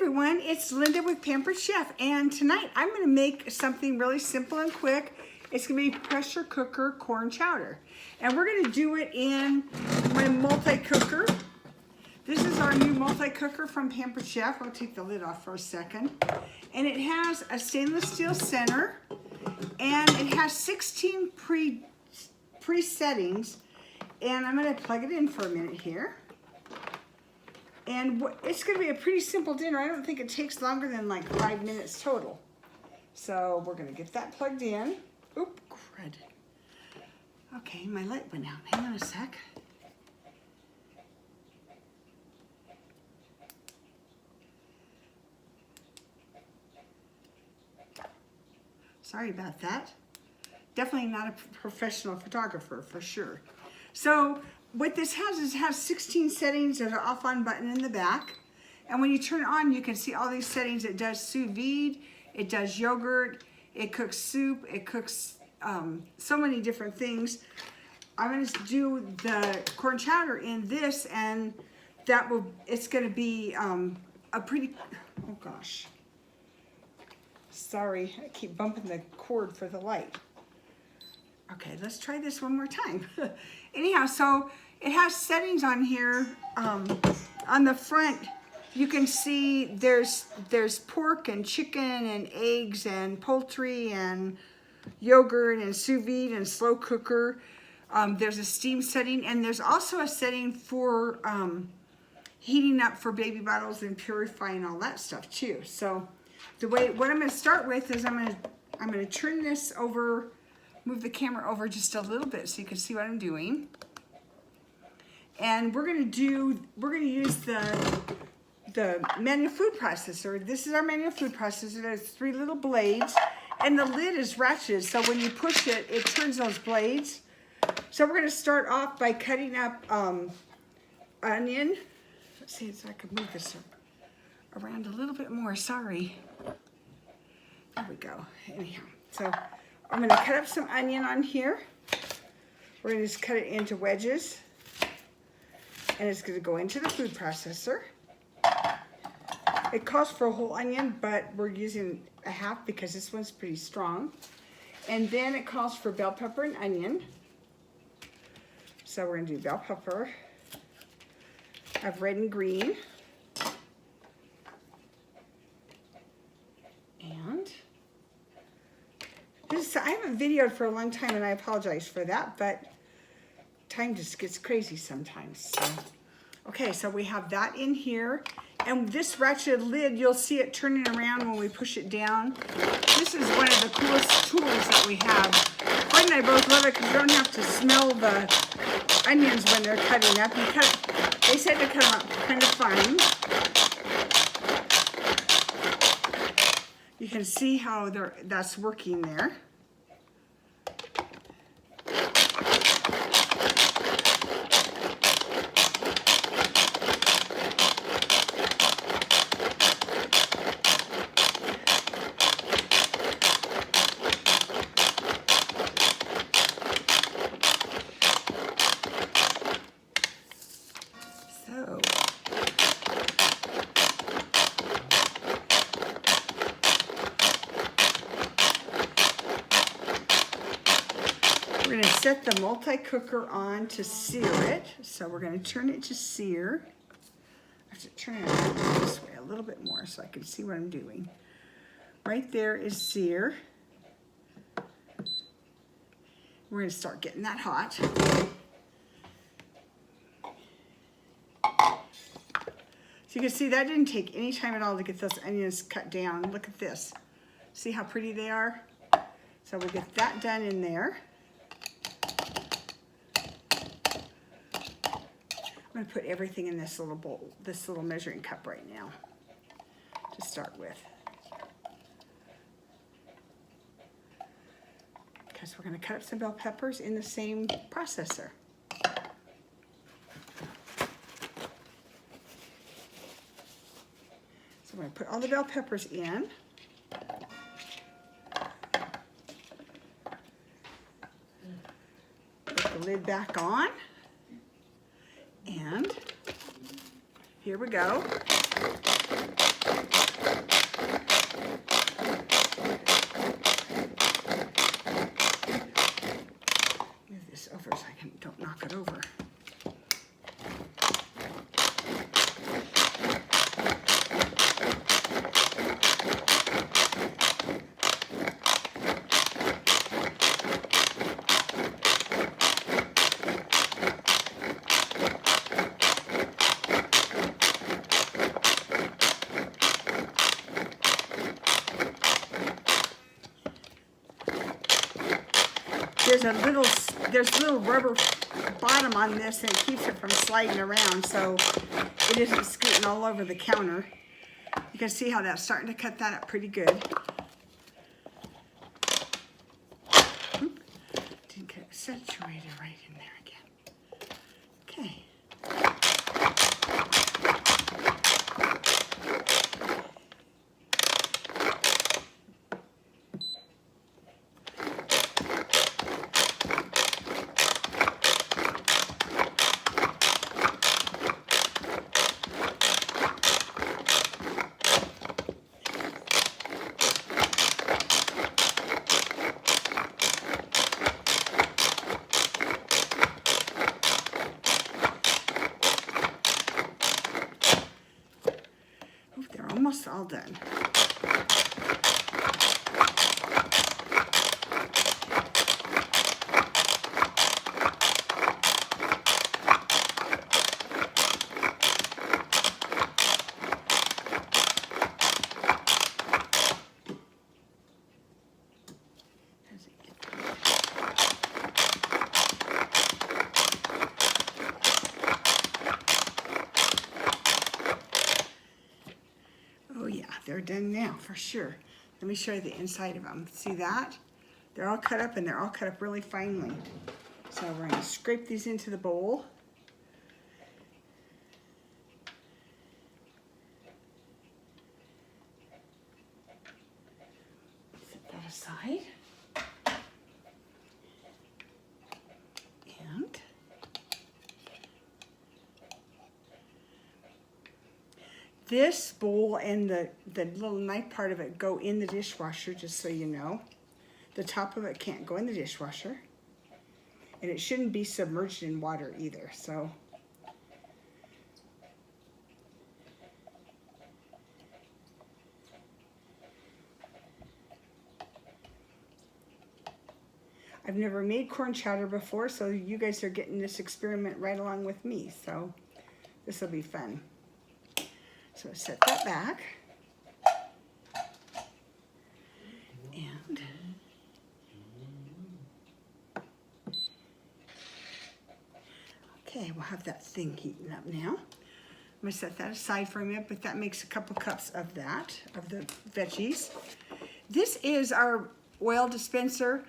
everyone, it's Linda with Pampered Chef, and tonight I'm going to make something really simple and quick. It's going to be pressure cooker corn chowder, and we're going to do it in my multi-cooker. This is our new multi-cooker from Pampered Chef. I'll take the lid off for a second. And it has a stainless steel center, and it has 16 pre-settings, and I'm going to plug it in for a minute here. And it's going to be a pretty simple dinner. I don't think it takes longer than like 5 minutes total. So we're going to get that plugged in. Oop, crud. Okay, my light went out. Hang on a sec. Sorry about that. Definitely not a professional photographer for sure. So what this has is it has 16 settings. There's an off on button in the back. And when you turn it on, you can see all these settings. It does sous vide, it does yogurt, it cooks soup, it cooks so many different things. I'm going to do the corn chowder in this, and it's going to be a pretty, oh gosh. Sorry, I keep bumping the cord for the light. Okay, let's try this one more time. Anyhow, so it has settings on here. On the front, you can see there's pork and chicken and eggs and poultry and yogurt and sous vide and slow cooker. There's a steam setting, and there's also a setting for heating up for baby bottles and purifying all that stuff too. So what I'm going to start with is I'm going to turn this over, move the camera over just a little bit so you can see what I'm doing. And we're going to use the manual food processor. This is our manual food processor. It has 3 little blades, and the lid is ratcheted, so when you push it, it turns those blades. So we're going to start off by cutting up onion. Let's see if I can move this around a little bit more. Sorry. There we go. Anyhow, so I'm going to cut up some onion on here. We're going to just cut it into wedges, and it's going to go into the food processor. It calls for a whole onion, but we're using a half because this one's pretty strong. And then it calls for bell pepper and onion. So we're going to do bell pepper. I have red and green. And I haven't videoed for a long time, and I apologize for that, but time just gets crazy sometimes. So, okay, so we have that in here. And this ratchet lid, you'll see it turning around when we push it down. This is one of the coolest tools that we have. Fred and I both love it because you don't have to smell the onions when they're cutting up. They said to cut them up kind of fine. You can see how that's working there. We're going to set the multi-cooker on to sear it. So we're going to turn it to sear. I have to turn it this way a little bit more so I can see what I'm doing. Right there is sear. We're going to start getting that hot. So you can see that didn't take any time at all to get those onions cut down. Look at this. See how pretty they are? So we'll get that done in there. I'm going to put everything in this little bowl, this little measuring cup right now to start with. Because we're going to cut up some bell peppers in the same processor. So I'm going to put all the bell peppers in. Put the lid back on. And here we go. there's a little rubber bottom on this, and it keeps it from sliding around, so it isn't scooting all over the counter. You can see how that's starting to cut that up pretty good. Didn't get it saturated right in there again. Okay. Almost all done. Oh yeah, they're done now for sure. Let me show you the inside of them. See that? They're all cut up, and they're all cut up really finely. So we're going to scrape these into the bowl. Set that aside. And this bowl and the little knife part of it go in the dishwasher, just so you know. The top of it can't go in the dishwasher. And it shouldn't be submerged in water either, so. I've never made corn chowder before, so you guys are getting this experiment right along with me, so this will be fun. So set that back. And okay, we'll have that thing heating up now. I'm gonna set that aside for a minute, but that makes a couple cups of that, of the veggies. This is our oil dispenser,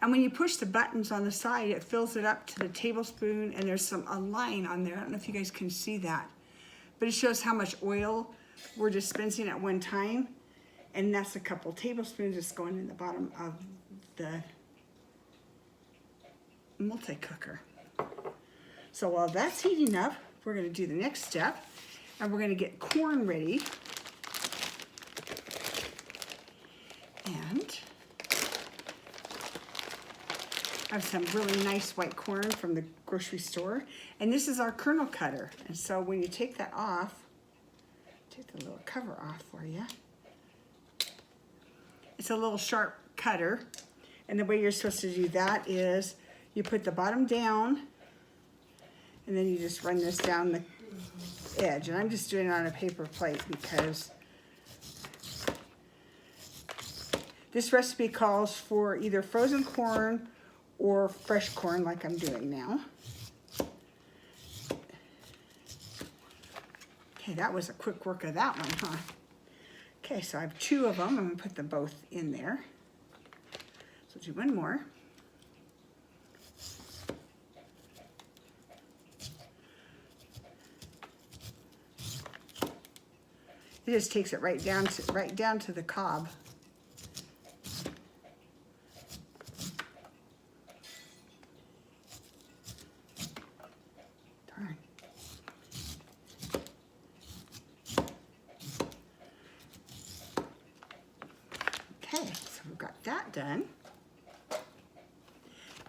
and when you push the buttons on the side, it fills it up to the tablespoon, and there's a line on there. I don't know if you guys can see that, but it shows how much oil we're dispensing at one time, and that's a couple tablespoons just going in the bottom of the multi-cooker. So while that's heating up, we're going to do the next step, and we're going to get corn ready. And I have some really nice white corn from the grocery store, and this is our kernel cutter. And so when you take that off, take the little cover off for you. It's a little sharp cutter, and the way you're supposed to do that is you put the bottom down, and then you just run this down the edge. And I'm just doing it on a paper plate because this recipe calls for either frozen corn or fresh corn like I'm doing now. Okay, that was a quick work of that one, huh? Okay, so I have 2 of them. I'm gonna put them both in there. So do one more. It just takes it right down to the cob. Darn. Okay, so we've got that done.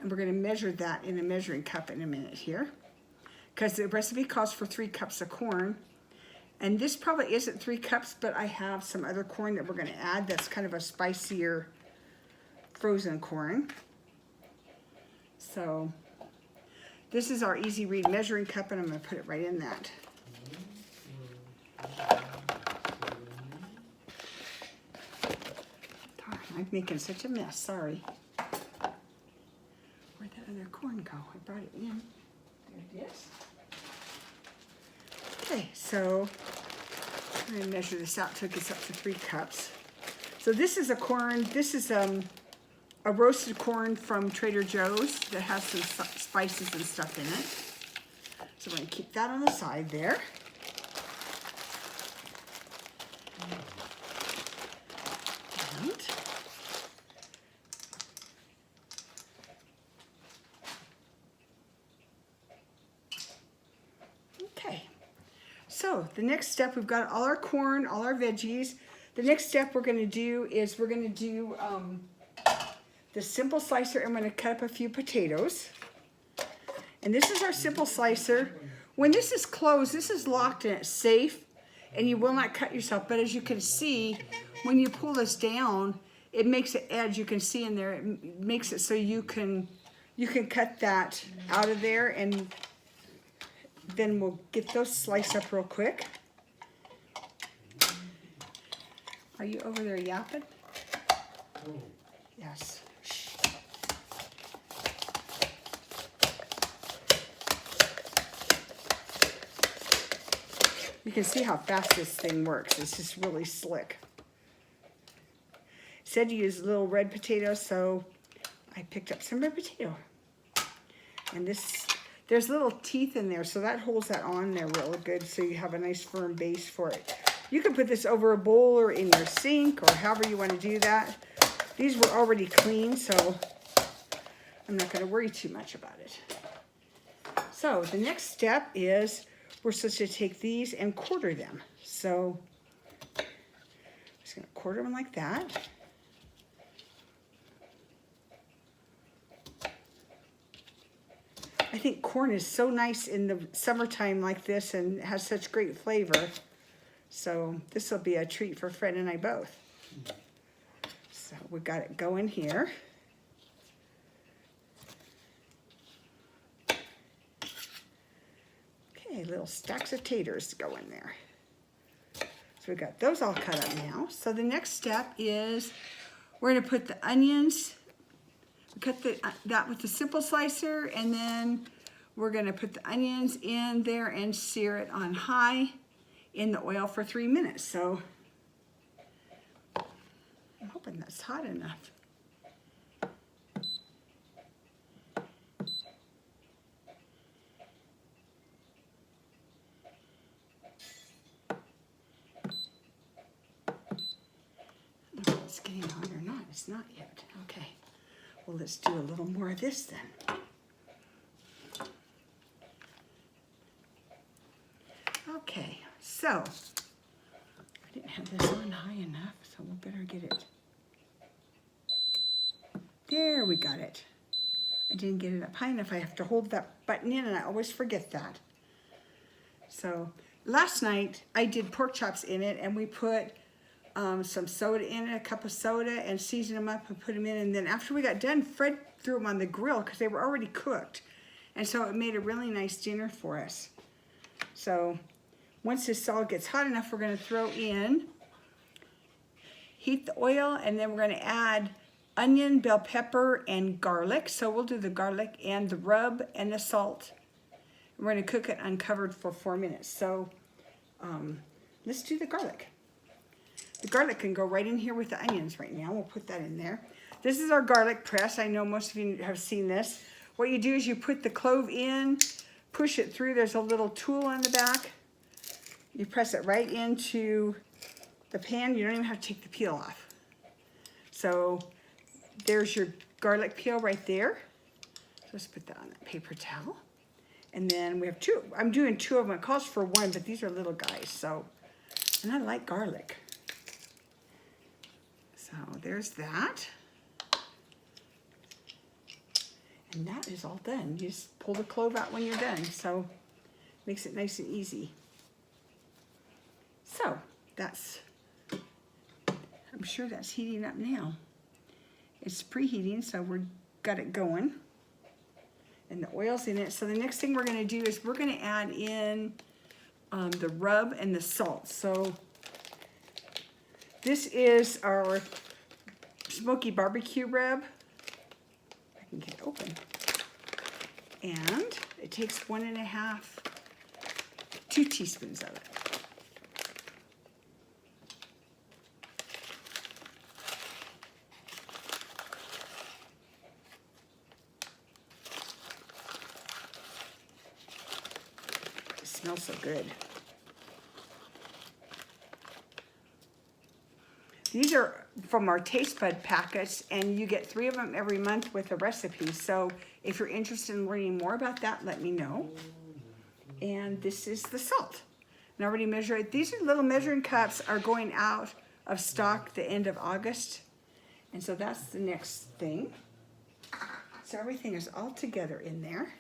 And we're going to measure that in a measuring cup in a minute here, because the recipe calls for 3 cups of corn. And this probably isn't 3 cups, but I have some other corn that we're going to add that's kind of a spicier frozen corn. So this is our Easy Read measuring cup, and I'm going to put it right in that. Darn, I'm making such a mess, sorry. corn go? I brought it in. There it is. Okay, so I'm going to measure this out till it gets up to 3 cups. So this is a corn, this is a roasted corn from Trader Joe's that has some spices and stuff in it. So we're going to keep that on the side there. And okay, so the next step, we've got all our corn, all our veggies. The next step we're going to do is we're going to do the simple slicer. I'm going to cut up a few potatoes. And this is our simple slicer. When this is closed, this is locked and it's safe, and you will not cut yourself. But as you can see, when you pull this down, it makes an edge. You can see in there, it makes it so you can cut that out of there, and then we'll get those sliced up real quick. Are you over there yapping? Yes. You can see how fast this thing works. It's just really slick. It said to use little red potatoes, so I picked up some red potato. And this, there's little teeth in there, so that holds that on there really good, so you have a nice firm base for it. You can put this over a bowl or in your sink or however you want to do that. These were already clean, so I'm not going to worry too much about it. So the next step is we're supposed to take these and quarter them. So I'm just going to quarter them like that. I think corn is so nice in the summertime like this and has such great flavor. So this will be a treat for Fred and I both. So we got it going here. Okay, little stacks of taters go in there. So we got those all cut up now. So the next step is we're going to put the onions. We cut that with the simple slicer, and then we're going to put the onions in there and sear it on high in the oil for 3 minutes. So I'm hoping that's hot enough. I don't know if it's getting on or not. It's not yet. Okay. Well, let's do a little more of this then. Okay, so I didn't have this on high enough, so we'll better get it. There, we got it. I didn't get it up high enough. I have to hold that button in, and I always forget that. So last night I did pork chops in it, and we put some soda in it, a cup of soda, and seasoned them up and put them in. And then after we got done, Fred threw them on the grill because they were already cooked. And so it made a really nice dinner for us. So once this all gets hot enough, we're going to throw in, heat the oil, and then we're going to add onion, bell pepper, and garlic. So we'll do the garlic and the rub and the salt. We're going to cook it uncovered for 4 minutes. So let's do the garlic. The garlic can go right in here with the onions right now. We'll put that in there. This is our garlic press. I know most of you have seen this. What you do is you put the clove in, push it through. There's a little tool on the back. You press it right into the pan. You don't even have to take the peel off. So there's your garlic peel right there. So let's put that on that paper towel. And then we have 2. I'm doing 2 of them. It calls for 1, but these are little guys. So, and I like garlic. So there's that. And that is all done. You just pull the clove out when you're done. So makes it nice and easy. So that's, I'm sure that's heating up now. It's preheating, so we've got it going. And the oil's in it. So the next thing we're going to do is we're going to add in the rub and the salt. So this is our smoky barbecue rub. I can get it open. And it takes 1.5, 2 teaspoons of it. It smells so good. These are from our taste bud packets, and you get 3 of them every month with a recipe. So if you're interested in learning more about that, let me know. And this is the salt. And I already measured it. These are little measuring cups are going out of stock the end of August. And so that's the next thing. So everything is all together in there.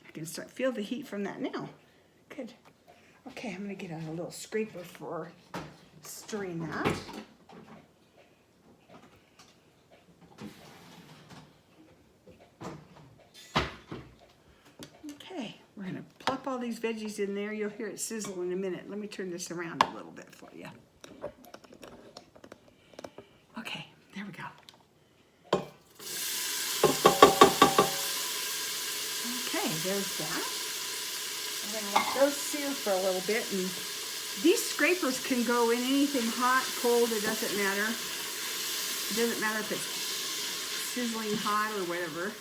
I can start feel the heat from that now. Good. Okay, I'm gonna get out a little scraper for stirring that. Okay, we're gonna plop all these veggies in there. You'll hear it sizzle in a minute. Let me turn this around a little bit for you. Okay, there we go. Okay, there's that. I'm gonna let those sear for a little bit, and these scrapers can go in anything hot, cold, it doesn't matter. It doesn't matter if it's sizzling hot or whatever.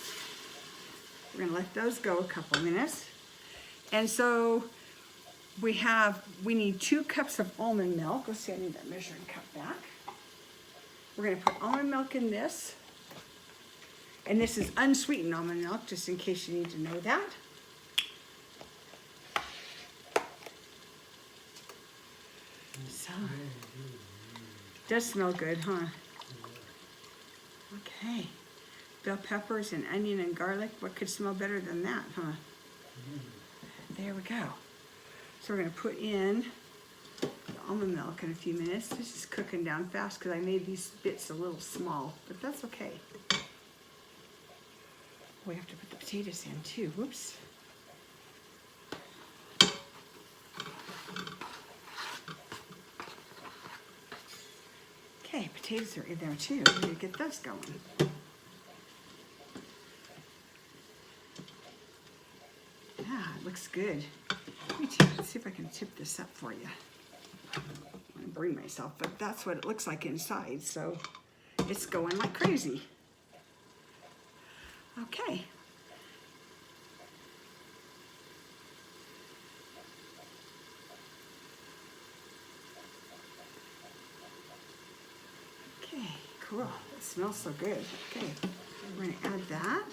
We're gonna let those go a couple minutes. And so we need 2 cups of almond milk. Let's see, I need that measuring cup back. We're gonna put almond milk in this. And this is unsweetened almond milk, just in case you need to know that. So, does smell good, huh? Okay. Bell peppers and onion and garlic. What could smell better than that, huh? There we go. So we're going to put in the almond milk in a few minutes. This is cooking down fast because I made these bits a little small, but that's okay. We have to put the potatoes in too. Whoops. Okay, potatoes are in there too. We're going to get those going. Yeah, it looks good. Let me let's see if I can tip this up for you. I'm going to burn myself, but that's what it looks like inside, so it's going like crazy. Okay. Okay, cool. It smells so good. Okay, we're going to add that.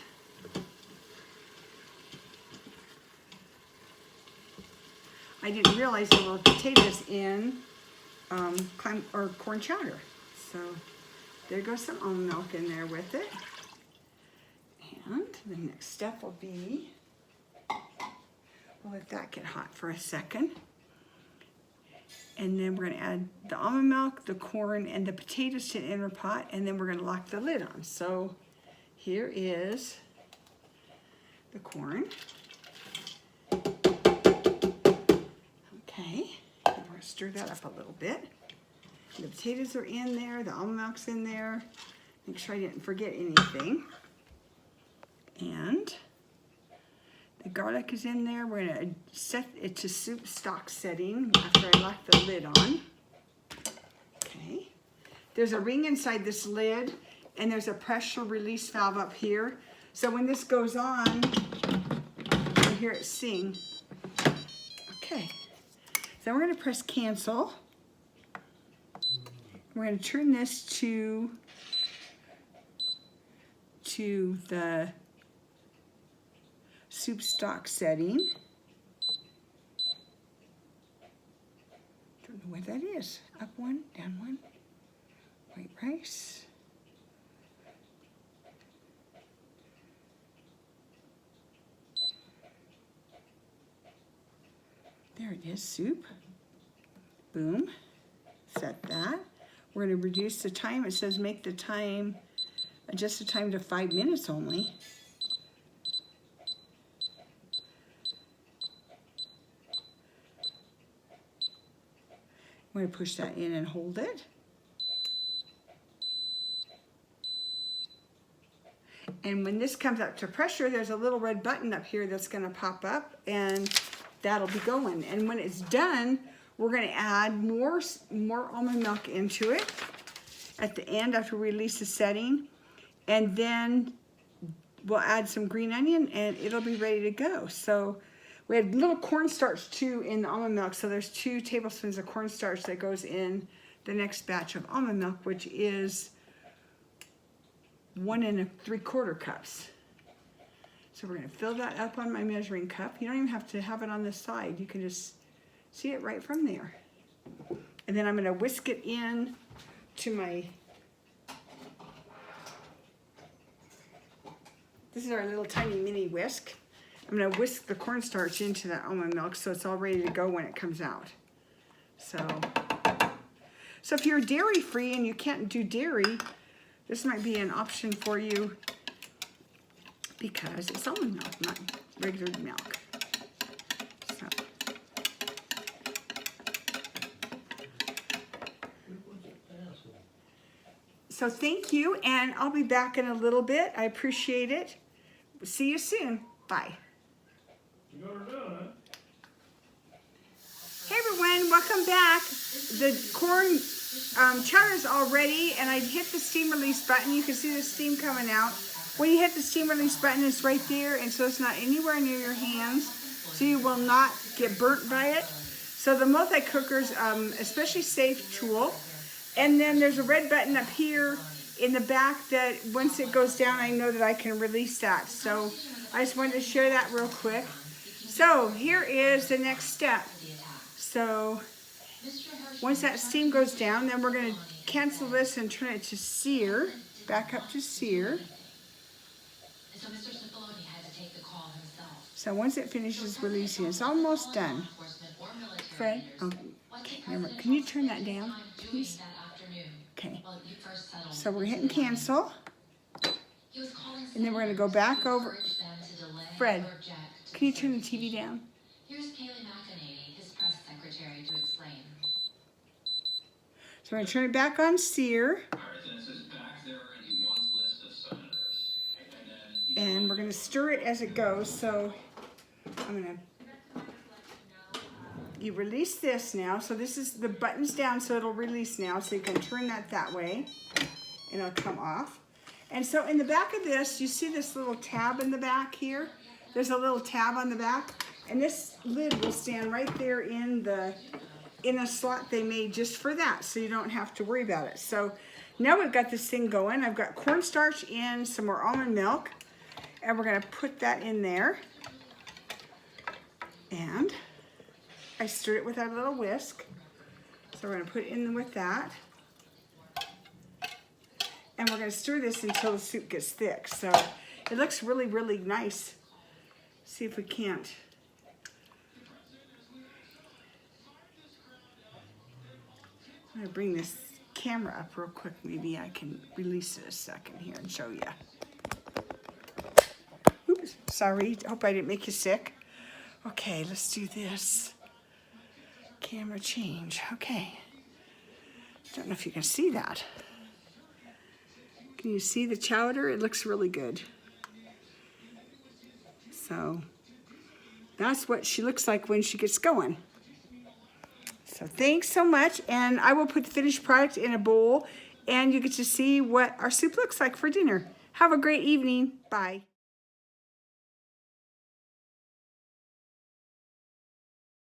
I didn't realize there were potatoes in corn chowder. So there goes some almond milk in there with it. And the next step will be, we'll let that get hot for a second. And then we're going to add the almond milk, the corn, and the potatoes to the inner pot, and then we're going to lock the lid on. So here is the corn. Okay, we're going to stir that up a little bit. The potatoes are in there, the almond milk's in there. Make sure I didn't forget anything. And the garlic is in there. We're going to set it to soup stock setting after I lock the lid on. Okay. There's a ring inside this lid, and there's a pressure release valve up here. So when this goes on, you'll hear it sing. Okay. So we're going to press cancel. We're going to turn this to the soup stock setting. Don't know where that is. Up one, down one. White rice. There it is, soup. Boom. Set that. We're going to reduce the time. It says make the time, adjust the time to 5 minutes only. I'm going to push that in and hold it. And when this comes up to pressure, there's a little red button up here that's gonna pop up, and that'll be going. And when it's done, we're gonna add more almond milk into it at the end after we release the setting. And then we'll add some green onion and it'll be ready to go. So we had little cornstarch too in the almond milk. So there's 2 tablespoons of cornstarch that goes in the next batch of almond milk, which is 1 3/4 cups. So we're gonna fill that up on my measuring cup. You don't even have to have it on the side. You can just see it right from there. And then I'm gonna whisk it in to my, this is our little tiny mini whisk. I'm gonna whisk the cornstarch into that almond milk so it's all ready to go when it comes out. So if you're dairy free and you can't do dairy, this might be an option for you because it's almond milk, not regular milk. So thank you, and I'll be back in a little bit. I appreciate it. See you soon. Bye. Hey everyone, welcome back. The corn chowder's all ready, and I hit the steam release button. You can see the steam coming out. When you hit the steam release button, it's right there, and so it's not anywhere near your hands, so you will not get burnt by it. So the multi-cooker's especially safe tool. And then there's a red button up here in the back that once it goes down, I know that I can release that. So I just wanted to share that real quick. So here is the next step. So once that steam goes down, then we're going to cancel this and turn it to sear, back up to sear. So once it finishes releasing, it's almost done. Fred, okay, can you turn that down, please? Okay, so we're hitting cancel, and then we're going to go back over. Fred, can you turn the TV down? So we're going to turn it back on sear, and we're going to stir it as it goes. So I'm going to, you release this now. So this is, the button's down, so it'll release now. So you can turn that way, and it'll come off. And so in the back of this, you see this little tab in the back here? There's a little tab on the back, and this lid will stand right there in a slot they made just for that, so you don't have to worry about it. So now we've got this thing going. I've got cornstarch in, some more almond milk, and we're gonna put that in there. And I stirred it with our little whisk. So we're gonna put it in with that. And we're gonna stir this until the soup gets thick. So it looks really, really nice. See if we can't. I'm gonna bring this camera up real quick. Maybe I can release it a second here and show you. Oops, sorry, hope I didn't make you sick. Okay, let's do this. Camera change, okay. Don't know if you can see that. Can you see the chowder? It looks really good. So that's what she looks like when she gets going. So thanks so much, and I will put the finished product in a bowl, and you get to see what our soup looks like for dinner. Have a great evening. Bye.